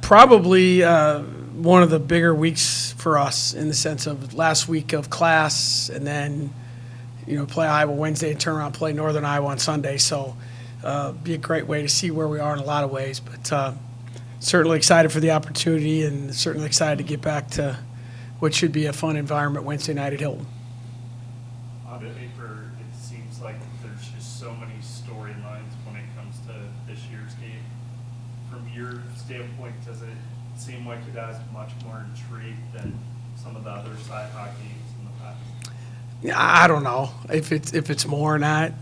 Probably one of the bigger weeks for us in the sense of last week of class and then, play Iowa Wednesday and turn around and play Northern Iowa on Sunday. So be a great way to see where we are in a lot of ways. But certainly excited for the opportunity and certainly excited to get back to what should be a fun environment Wednesday night at Hilton. On paper, it seems like there's just so many storylines when it comes to this year's game. From your standpoint, does it seem like it has much more intrigue than some of the other side hockey games in the past? Yeah, I don't know if it's more or not.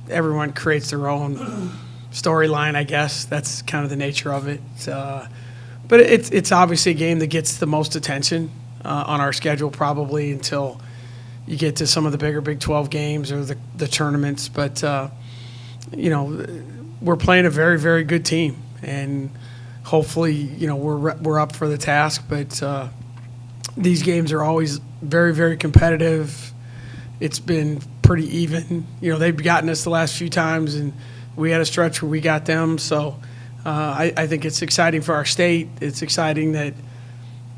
Everyone creates their own storyline, I guess. That's kind of the nature of it. But it's obviously a game that gets the most attention on our schedule probably until you get to some of the bigger Big 12 games or the tournaments. But, we're playing a very, very good team. And hopefully, we're up for the task. But these games are always very, very competitive. It's been pretty even. They've gotten us the last few times, and we had a stretch where we got them. So I think it's exciting for our state. It's exciting that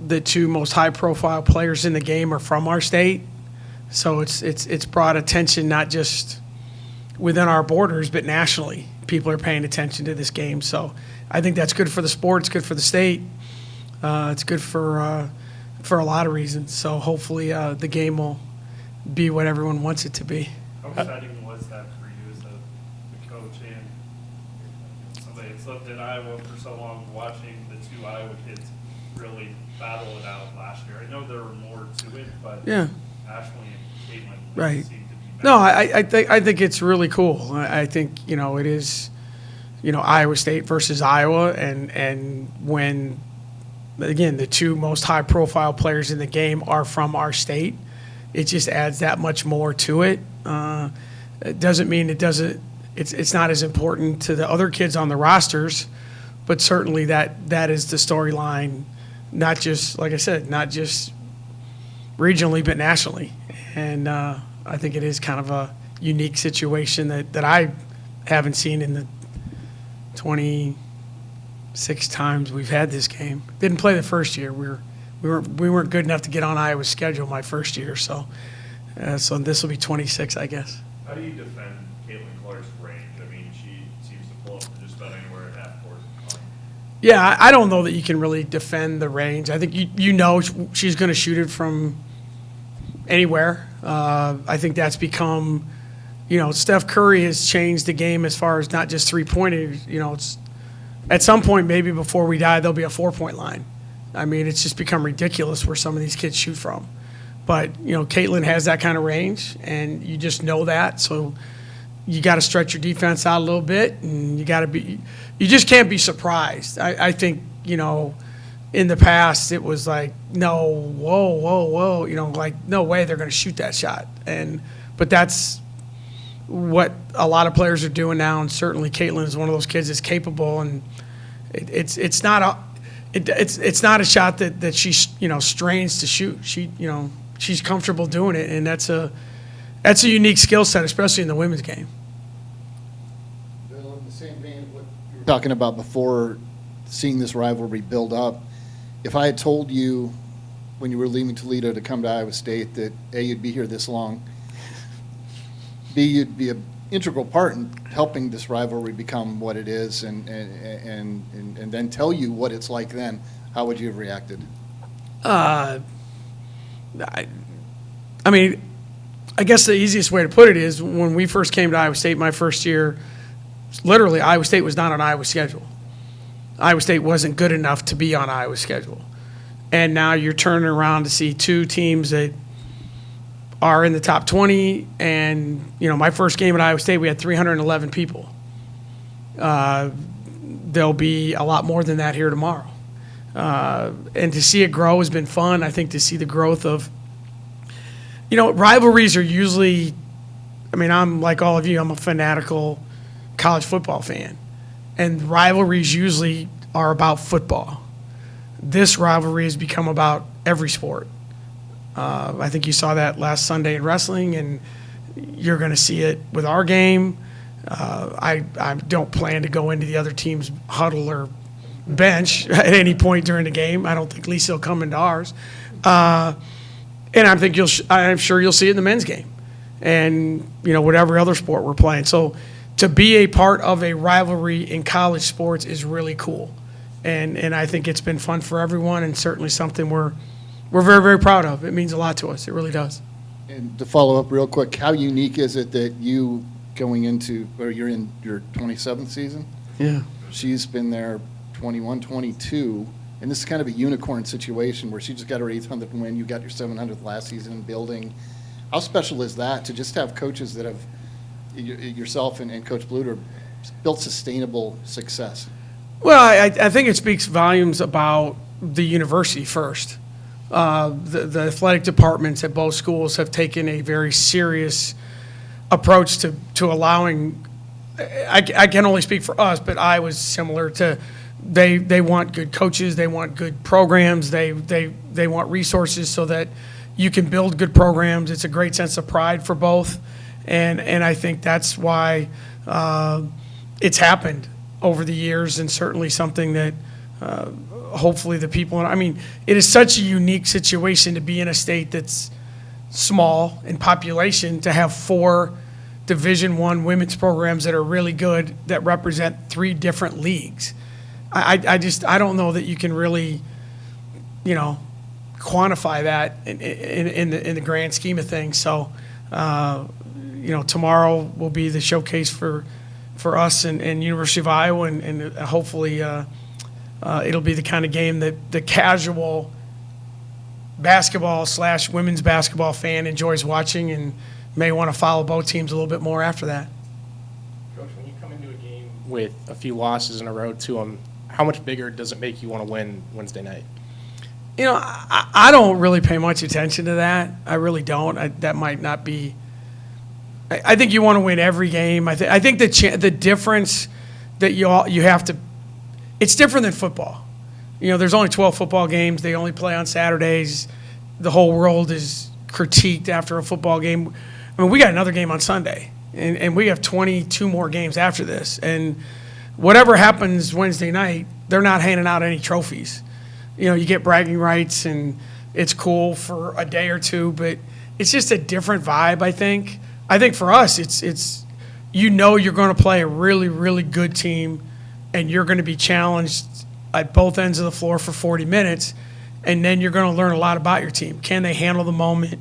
the two most high-profile players in the game are from our state. So it's brought attention not just within our borders, but nationally. People are paying attention to this game. So I think that's good for the sport. It's good for the state. It's good for a lot of reasons. So hopefully the game will be what everyone wants it to be. How exciting was that for you as a coach and somebody that's lived in Iowa for so long, watching the two Iowa kids really battle it out last year? I know there were more to it, but Yeah. Ashley and Caitlin Right. seemed to be better. No, I think it's really cool. I think it is, Iowa State versus Iowa, and when again the two most high profile players in the game are from our state, it just adds that much more to it. It doesn't mean it's not as important to the other kids on the rosters, but certainly that is the storyline, not just like I said, not just regionally but nationally. And I think it is kind of a unique situation that I haven't seen in the 26 times we've had this game. Didn't play the first year. We weren't good enough to get on Iowa's schedule my first year, so this will be 26, I guess. How do you defend Caitlin Clark's range? I mean, she seems to pull up from just about anywhere at half court. Yeah, I don't know that you can really defend the range. I think she's going to shoot it from anywhere. I think that's become, Steph Curry has changed the game as far as not just three-pointers. It's at some point maybe before we die there'll be a 4-point line. I mean, it's just become ridiculous where some of these kids shoot from. But, Caitlin has that kind of range, and you just know that. So you got to stretch your defense out a little bit, and you just can't be surprised. I think, in the past it was like, no, whoa, like no way they're going to shoot that shot. But that's what a lot of players are doing now, and certainly Caitlin is one of those kids that's capable, and it's not a shot that she strains to shoot. She's comfortable doing it, and that's a unique skill set, especially in the women's game. Bill, in the same vein of what you were talking about before, seeing this rivalry build up, if I had told you when you were leaving Toledo to come to Iowa State that A, you'd be here this long, B, you'd be an integral part in helping this rivalry become what it is, and then tell you what it's like then, how would you have reacted? I mean, I guess the easiest way to put it is when we first came to Iowa State my first year, literally Iowa State was not on Iowa's schedule. Iowa State wasn't good enough to be on Iowa's schedule. And now you're turning around to see two teams that are in the top 20. And, my first game at Iowa State, we had 311 people. There'll be a lot more than that here tomorrow. And to see it grow has been fun. I think to see the growth of, rivalries are usually, I'm like all of you, I'm a fanatical college football fan. And rivalries usually are about football. This rivalry has become about every sport. I think you saw that last Sunday in wrestling, and you're going to see it with our game. I don't plan to go into the other team's huddle or bench at any point during the game. I don't think Lisa will come into ours. And I'm sure you'll see it in the men's game and, whatever other sport we're playing. So to be a part of a rivalry in college sports is really cool. And I think it's been fun for everyone and certainly something we're very, very proud of. It means a lot to us. It really does. And to follow up real quick, how unique is it that you going into, or you're in your 27th season? Yeah. She's been there 21, 22, and this is kind of a unicorn situation where she just got her 800th win. You got your 700th last season in building. How special is that to just have coaches that have, yourself and Coach Bluter, built sustainable success? Well, I think it speaks volumes about the university first. The athletic departments at both schools have taken a very serious approach to allowing. I can only speak for us, but I was similar to. They want good coaches. They want good programs. They want resources so that you can build good programs. It's a great sense of pride for both, and I think that's why it's happened over the years, and certainly something that hopefully the people. I mean, it is such a unique situation to be in a state that's small in population to have 4 Division I women's programs that are really good that represent 3 different leagues. I don't know that you can really, quantify that in the grand scheme of things. So, tomorrow will be the showcase for us and University of Iowa, and hopefully it'll be the kind of game that the casual basketball / women's basketball fan enjoys watching and may want to follow both teams a little bit more after that. Coach, when you come into a game with a few losses in a row to them, how much bigger does it make you want to win Wednesday night? I don't really pay much attention to that. I really don't. That might not be. I think you want to win every game. I think the difference that you have to. It's different than football. There's only 12 football games. They only play on Saturdays. The whole world is critiqued after a football game. I mean, we got another game on Sunday, and we have 22 more games after this. And whatever happens Wednesday night, they're not handing out any trophies. You get bragging rights, and it's cool for a day or two, but it's just a different vibe, I think. I think for us, it's you're going to play a really, really good team, and you're going to be challenged at both ends of the floor for 40 minutes, and then you're going to learn a lot about your team. Can they handle the moment?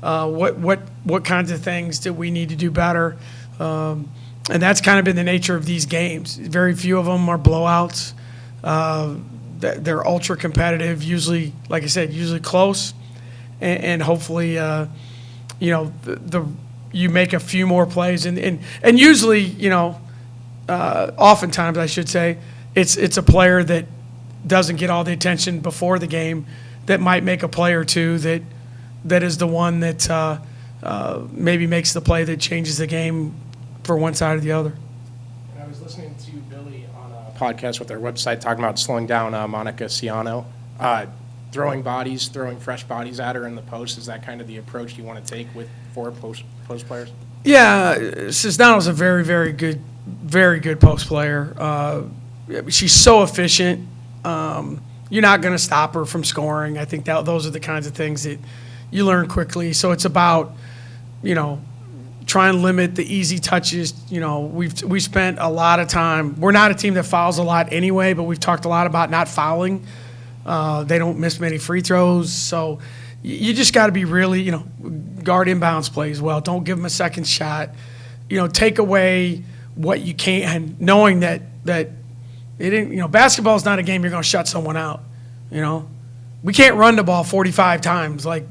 What kinds of things do we need to do better? And that's kind of been the nature of these games. Very few of them are blowouts. They're ultra competitive, usually, like I said, usually close, and hopefully, you make a few more plays, and usually, oftentimes I should say, it's a player that doesn't get all the attention before the game that might make a play or two that is the one that maybe makes the play that changes the game for one side or the other. And I was listening to Billy on a podcast with their website talking about slowing down Monica Ciano, throwing fresh bodies at her in the post. Is that kind of the approach you want to take with 4 post players? Yeah, Cisnano's a very, very good post player. She's so efficient. You're not going to stop her from scoring. I think those are the kinds of things that you learn quickly. So it's about, try and limit the easy touches. We spent a lot of time. We're not a team that fouls a lot anyway, but we've talked a lot about not fouling. They don't miss many free throws, so you just got to be really, guard inbounds plays well. Don't give them a second shot. Take away what you can, knowing that basketball is not a game you're going to shut someone out. We can't run the ball 45 times like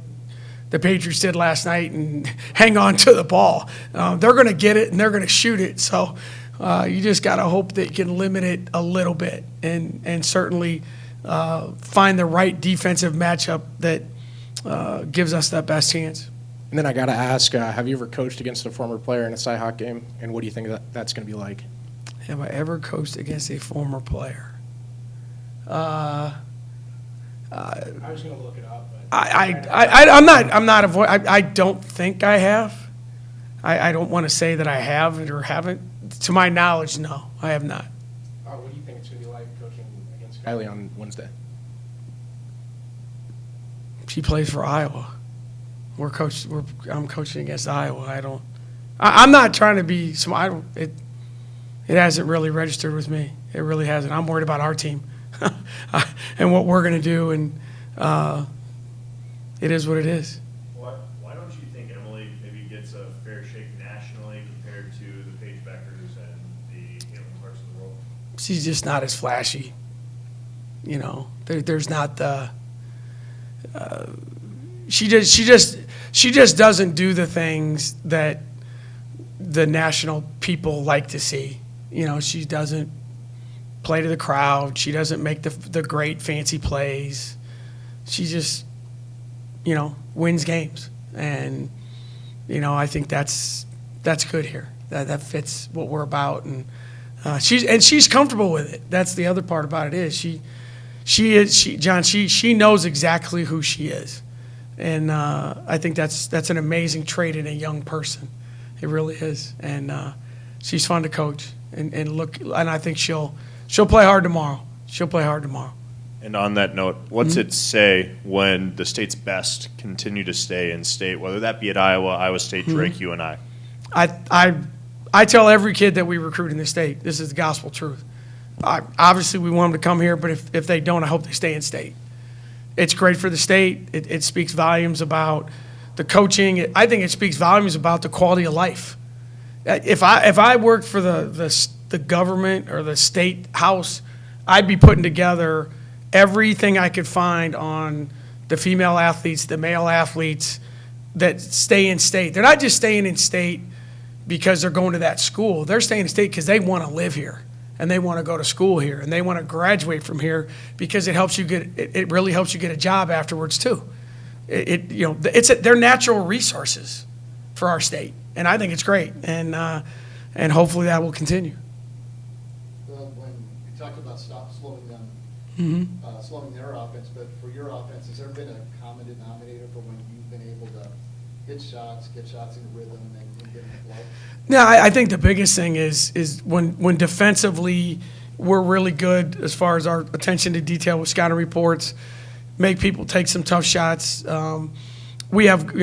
the Patriots did last night and hang on to the ball. They're going to get it and they're going to shoot it. So you just got to hope that you can limit it a little bit and certainly find the right defensive matchup that gives us that best chance. And then I got to ask, have you ever coached against a former player in a Cyhawk game, and what do you think that's going to be like? Have I ever coached against a former player? I was going to look it up. But I don't think I have. I don't want to say that I have or haven't. To my knowledge, no, I have not. What do you think it's going to be like coaching against Kylie on Wednesday? She plays for Iowa. I'm coaching against Iowa. I'm not trying to be some. It hasn't really registered with me. It really hasn't. I'm worried about our team and what we're going to do, and it is what it is. Why don't you think Emily maybe gets a fair shake nationally compared to the Paige Beckers and the Caitlin Clarks of the world? She's just not as flashy. There's not the. She just doesn't do the things that the national people like to see. She doesn't play to the crowd. She doesn't make the great fancy plays. She just, wins games. And, I think that's good here. That fits what we're about. And she's comfortable with it. That's the other part about it is she knows exactly who she is. And I think that's an amazing trait in a young person. It really is. And she's fun to coach. And I think she'll play hard tomorrow. She'll play hard tomorrow. And on that note, what's it say when the state's best continue to stay in state, whether that be at Iowa State, Drake, UNI? I tell every kid that we recruit in the state, this is the gospel truth. Obviously, we want them to come here, but if they don't, I hope they stay in state. It's great for the state. It speaks volumes about the coaching. I think it speaks volumes about the quality of life. If I worked for the government or the state house, I'd be putting together everything I could find on the female athletes, the male athletes that stay in state. They're not just staying in state because they're going to that school. They're staying in state because they want to live here and they want to go to school here and they want to graduate from here because it really helps you get a job afterwards too. They're natural resources for our state, and I think it's great, and hopefully that will continue. Well, when you talked about slowing them, slowing their offense, but for your offense, has there been a common denominator for when you've been able to hit shots, get shots in rhythm, and get in the flow? No, I think the biggest thing is when defensively we're really good as far as our attention to detail with scouting reports, make people take some tough shots. We have,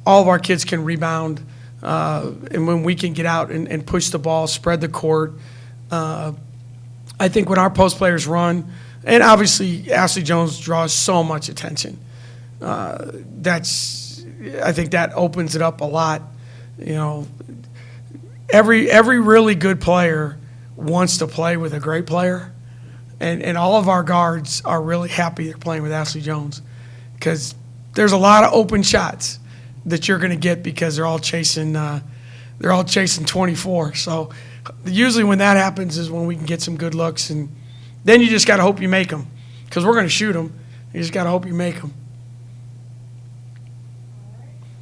all of our kids can rebound, and when we can get out and push the ball, spread the court. I think when our post players run, and obviously Ashley Jones draws so much attention, I think that opens it up a lot. Every really good player wants to play with a great player, and all of our guards are really happy they're playing with Ashley Jones because there's a lot of open shots that you're going to get because they're all chasing 24. So usually when that happens is when we can get some good looks, and then you just got to hope you make them because we're going to shoot them. You just got to hope you make them.